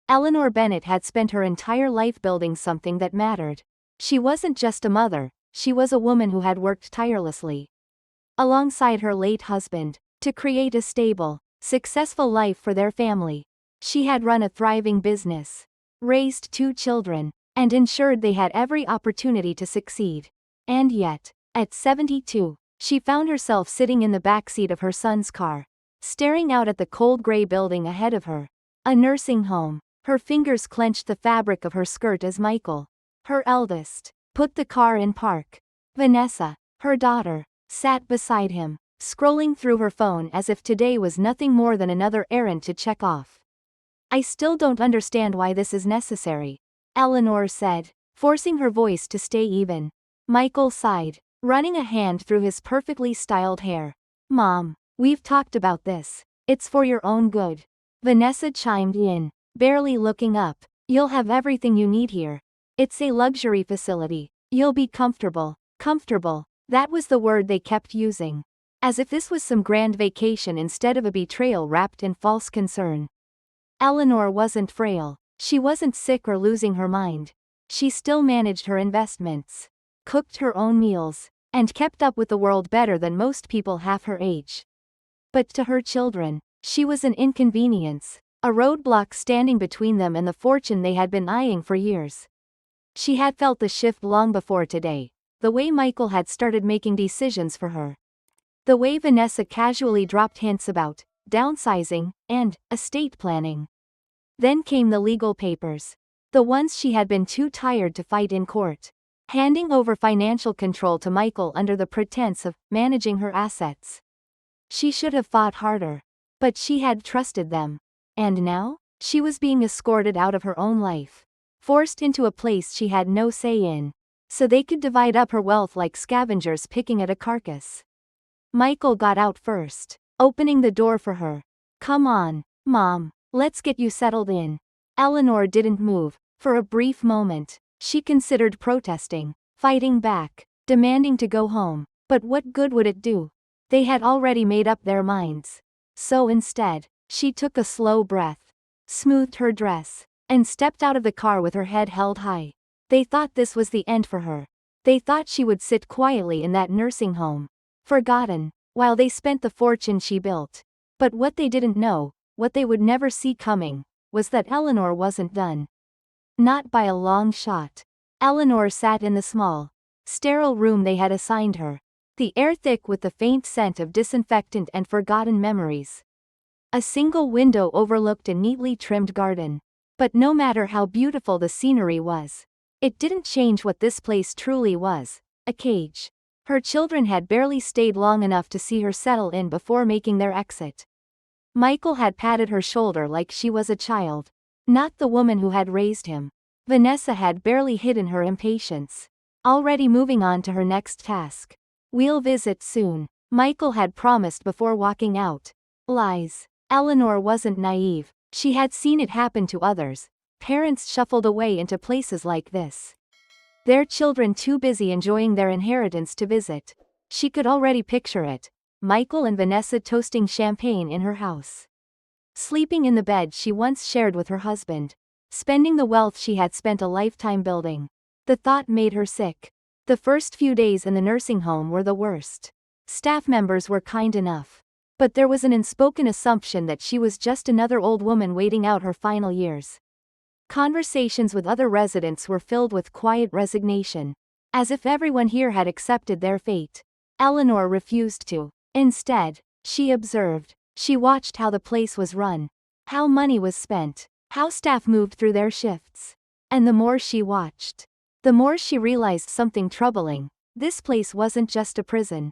Eleanor Bennett had spent her entire life building something that mattered. She wasn't just a mother, she was a woman who had worked tirelessly alongside her late husband to create a stable, successful life for their family. She had run a thriving business, raised 2 children, and ensured they had every opportunity to succeed. And yet, at 72, she found herself sitting in the backseat of her son's car, staring out at the cold gray building ahead of her. A nursing home. Her fingers clenched the fabric of her skirt as Michael, her eldest, put the car in park. Vanessa, her daughter, sat beside him, scrolling through her phone as if today was nothing more than another errand to check off. "I still don't understand why this is necessary," Eleanor said, forcing her voice to stay even. Michael sighed, running a hand through his perfectly styled hair. "Mom, we've talked about this. It's for your own good." Vanessa chimed in, barely looking up. "You'll have everything you need here. It's a luxury facility. You'll be comfortable." Comfortable. That was the word they kept using. As if this was some grand vacation instead of a betrayal wrapped in false concern. Eleanor wasn't frail. She wasn't sick or losing her mind. She still managed her investments, cooked her own meals, and kept up with the world better than most people half her age. But to her children, she was an inconvenience, a roadblock standing between them and the fortune they had been eyeing for years. She had felt the shift long before today, the way Michael had started making decisions for her. The way Vanessa casually dropped hints about downsizing and estate planning. Then came the legal papers. The ones she had been too tired to fight in court. Handing over financial control to Michael under the pretense of managing her assets. She should have fought harder. But she had trusted them. And now, she was being escorted out of her own life. Forced into a place she had no say in. So they could divide up her wealth like scavengers picking at a carcass. Michael got out first, opening the door for her. "Come on, Mom, let's get you settled in." Eleanor didn't move. For a brief moment, she considered protesting, fighting back, demanding to go home. But what good would it do? They had already made up their minds. So instead, she took a slow breath, smoothed her dress, and stepped out of the car with her head held high. They thought this was the end for her. They thought she would sit quietly in that nursing home, forgotten, while they spent the fortune she built. But what they didn't know, what they would never see coming, was that Eleanor wasn't done. Not by a long shot. Eleanor sat in the small, sterile room they had assigned her, the air thick with the faint scent of disinfectant and forgotten memories. A single window overlooked a neatly trimmed garden. But no matter how beautiful the scenery was, it didn't change what this place truly was, a cage. Her children had barely stayed long enough to see her settle in before making their exit. Michael had patted her shoulder like she was a child, not the woman who had raised him. Vanessa had barely hidden her impatience, already moving on to her next task. "We'll visit soon," Michael had promised before walking out. Lies. Eleanor wasn't naive. She had seen it happen to others. Parents shuffled away into places like this. Their children too busy enjoying their inheritance to visit. She could already picture it. Michael and Vanessa toasting champagne in her house. Sleeping in the bed she once shared with her husband. Spending the wealth she had spent a lifetime building. The thought made her sick. The first few days in the nursing home were the worst. Staff members were kind enough. But there was an unspoken assumption that she was just another old woman waiting out her final years. Conversations with other residents were filled with quiet resignation, as if everyone here had accepted their fate. Eleanor refused to. Instead, she observed. She watched how the place was run, how money was spent, how staff moved through their shifts. And the more she watched, the more she realized something troubling. This place wasn't just a prison.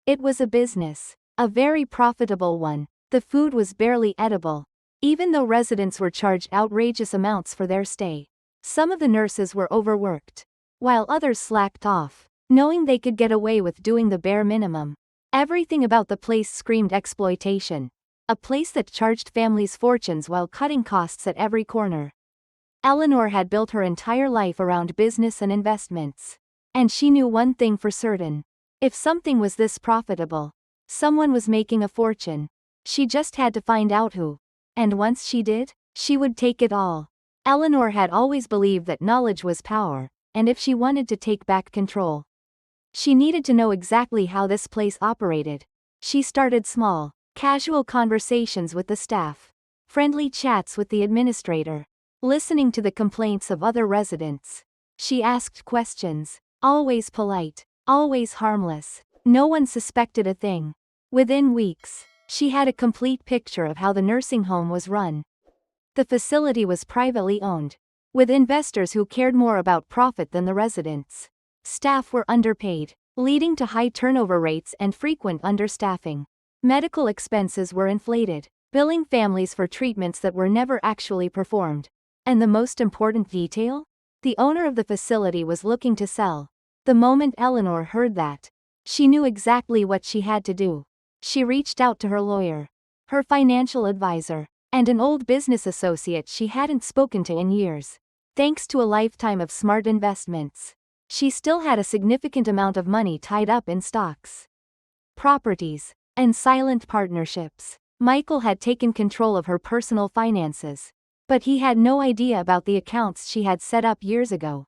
It was a business. A very profitable one. The food was barely edible, even though residents were charged outrageous amounts for their stay. Some of the nurses were overworked, while others slacked off, knowing they could get away with doing the bare minimum. Everything about the place screamed exploitation. A place that charged families fortunes while cutting costs at every corner. Eleanor had built her entire life around business and investments. And she knew one thing for certain. If something was this profitable, someone was making a fortune. She just had to find out who. And once she did, She would take it all. Eleanor had always believed that knowledge was power, and if she wanted to take back control, she needed to know exactly how this place operated. She started small, casual conversations with the staff, friendly chats with the administrator, listening to the complaints of other residents. She asked questions, always polite, always harmless. No one suspected a thing. Within weeks, she had a complete picture of how the nursing home was run. The facility was privately owned, with investors who cared more about profit than the residents. Staff were underpaid, leading to high turnover rates and frequent understaffing. Medical expenses were inflated, billing families for treatments that were never actually performed. And the most important detail? The owner of the facility was looking to sell. The moment Eleanor heard that, she knew exactly what she had to do. She reached out to her lawyer, her financial advisor, and an old business associate she hadn't spoken to in years. Thanks to a lifetime of smart investments, she still had a significant amount of money tied up in stocks, properties, and silent partnerships. Michael had taken control of her personal finances, but he had no idea about the accounts she had set up years ago.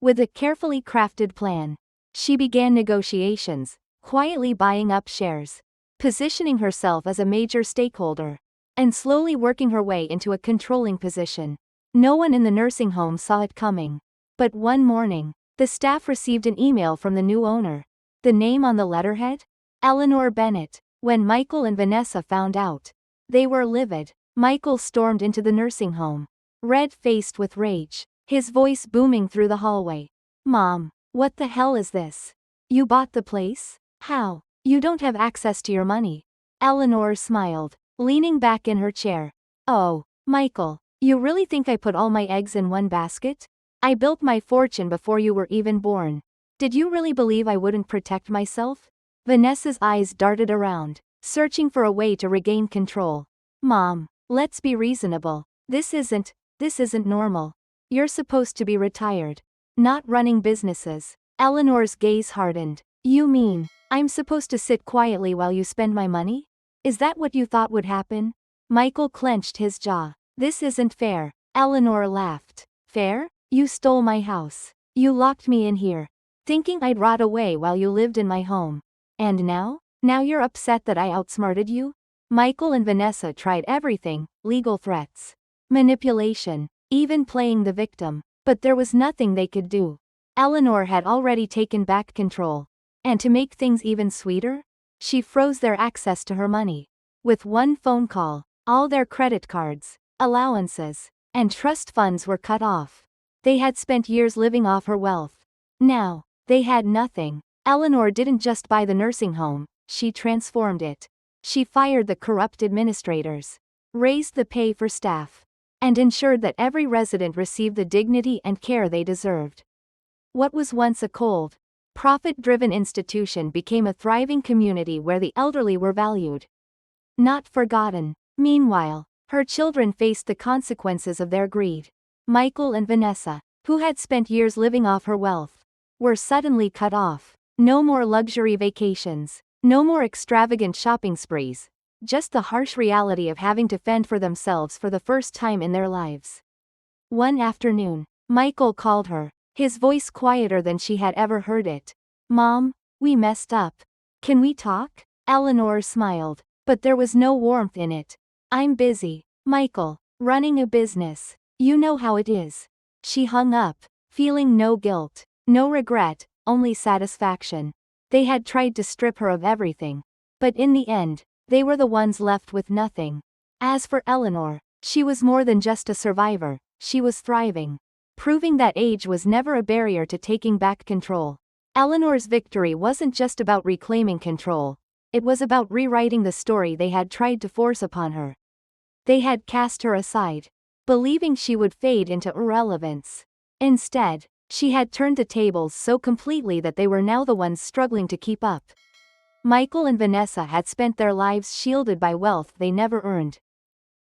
With a carefully crafted plan, she began negotiations, quietly buying up shares, positioning herself as a major stakeholder, and slowly working her way into a controlling position. No one in the nursing home saw it coming. But one morning, the staff received an email from the new owner. The name on the letterhead? Eleanor Bennett. When Michael and Vanessa found out, they were livid. Michael stormed into the nursing home, red-faced with rage, his voice booming through the hallway. "Mom, what the hell is this? You bought the place? How? You don't have access to your money." Eleanor smiled, leaning back in her chair. "Oh, Michael, you really think I put all my eggs in one basket? I built my fortune before you were even born. Did you really believe I wouldn't protect myself?" Vanessa's eyes darted around, searching for a way to regain control. "Mom, let's be reasonable. This isn't normal. You're supposed to be retired, not running businesses." Eleanor's gaze hardened. "You mean, I'm supposed to sit quietly while you spend my money? Is that what you thought would happen?" Michael clenched his jaw. "This isn't fair." Eleanor laughed. "Fair? You stole my house. You locked me in here, thinking I'd rot away while you lived in my home. And now? Now you're upset that I outsmarted you?" Michael and Vanessa tried everything, legal threats, manipulation, even playing the victim. But there was nothing they could do. Eleanor had already taken back control. And to make things even sweeter, she froze their access to her money. With one phone call, all their credit cards, allowances, and trust funds were cut off. They had spent years living off her wealth. Now, they had nothing. Eleanor didn't just buy the nursing home, she transformed it. She fired the corrupt administrators, raised the pay for staff, and ensured that every resident received the dignity and care they deserved. What was once a cold, profit-driven institution became a thriving community where the elderly were valued, not forgotten. Meanwhile, her children faced the consequences of their greed. Michael and Vanessa, who had spent years living off her wealth, were suddenly cut off. No more luxury vacations, no more extravagant shopping sprees, just the harsh reality of having to fend for themselves for the first time in their lives. One afternoon, Michael called her, his voice quieter than she had ever heard it. "Mom, we messed up. Can we talk?" Eleanor smiled, but there was no warmth in it. "I'm busy, Michael, running a business. You know how it is." She hung up, feeling no guilt, no regret, only satisfaction. They had tried to strip her of everything, but in the end, they were the ones left with nothing. As for Eleanor, she was more than just a survivor, she was thriving, proving that age was never a barrier to taking back control. Eleanor's victory wasn't just about reclaiming control, it was about rewriting the story they had tried to force upon her. They had cast her aside, believing she would fade into irrelevance. Instead, she had turned the tables so completely that they were now the ones struggling to keep up. Michael and Vanessa had spent their lives shielded by wealth they never earned,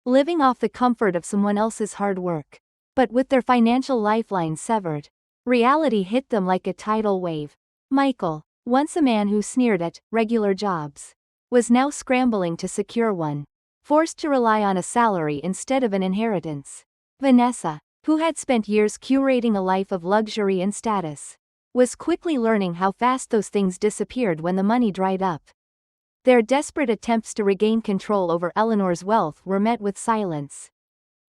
living off the comfort of someone else's hard work. But with their financial lifeline severed, reality hit them like a tidal wave. Michael, once a man who sneered at regular jobs, was now scrambling to secure one. forced to rely on a salary instead of an inheritance. Vanessa, who had spent years curating a life of luxury and status, was quickly learning how fast those things disappeared when the money dried up. Their desperate attempts to regain control over Eleanor's wealth were met with silence.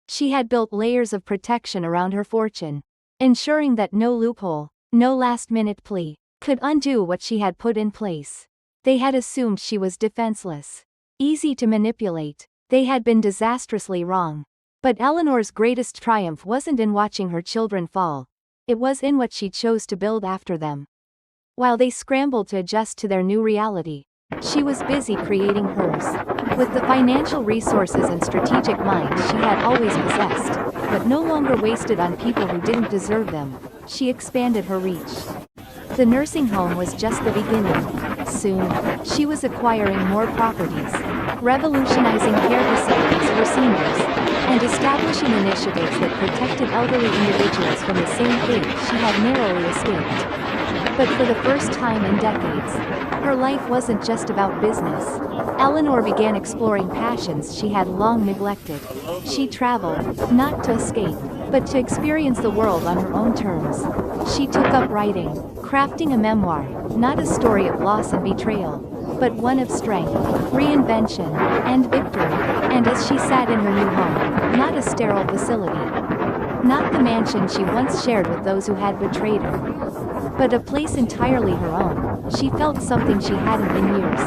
She had built layers of protection around her fortune, ensuring that no loophole, no last-minute plea, could undo what she had put in place. They had assumed she was defenseless, easy to manipulate. They had been disastrously wrong. But Eleanor's greatest triumph wasn't in watching her children fall. It was in what she chose to build after them. While they scrambled to adjust to their new reality, she was busy creating hers. With the financial resources and strategic mind she had always possessed, but no longer wasted on people who didn't deserve them, she expanded her reach. The nursing home was just the beginning. Soon, she was acquiring more properties, revolutionizing care facilities for seniors, and establishing initiatives that protected elderly individuals from the same fate she had narrowly escaped. But for the first time in decades, her life wasn't just about business. Eleanor began exploring passions she had long neglected. She traveled, not to escape, but to experience the world on her own terms. She took up writing, crafting a memoir, not a story of loss and betrayal, but one of strength, reinvention, and victory. And as she sat in her new home, not a sterile facility, not the mansion she once shared with those who had betrayed her, but a place entirely her own, she felt something she hadn't in years.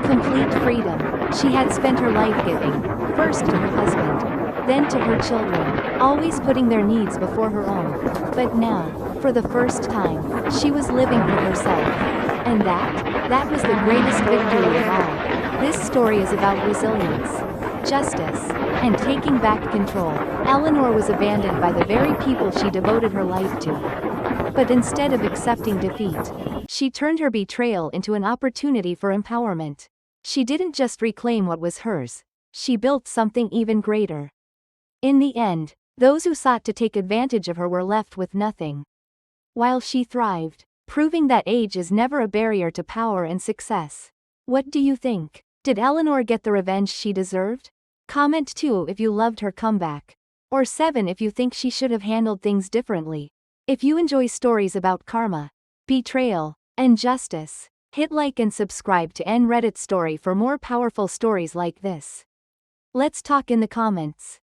Complete freedom. She had spent her life giving, first to her husband, then to her children, always putting their needs before her own. But now, for the first time, she was living for herself. And that was the greatest victory of all. This story is about resilience, justice, and taking back control. Eleanor was abandoned by the very people she devoted her life to. But instead of accepting defeat, she turned her betrayal into an opportunity for empowerment. She didn't just reclaim what was hers, she built something even greater. In the end, those who sought to take advantage of her were left with nothing, while she thrived, proving that age is never a barrier to power and success. What do you think? Did Eleanor get the revenge she deserved? Comment 2 if you loved her comeback. Or 7 if you think she should have handled things differently. If you enjoy stories about karma, betrayal, and justice, hit like and subscribe to Reddit Story for more powerful stories like this. Let's talk in the comments.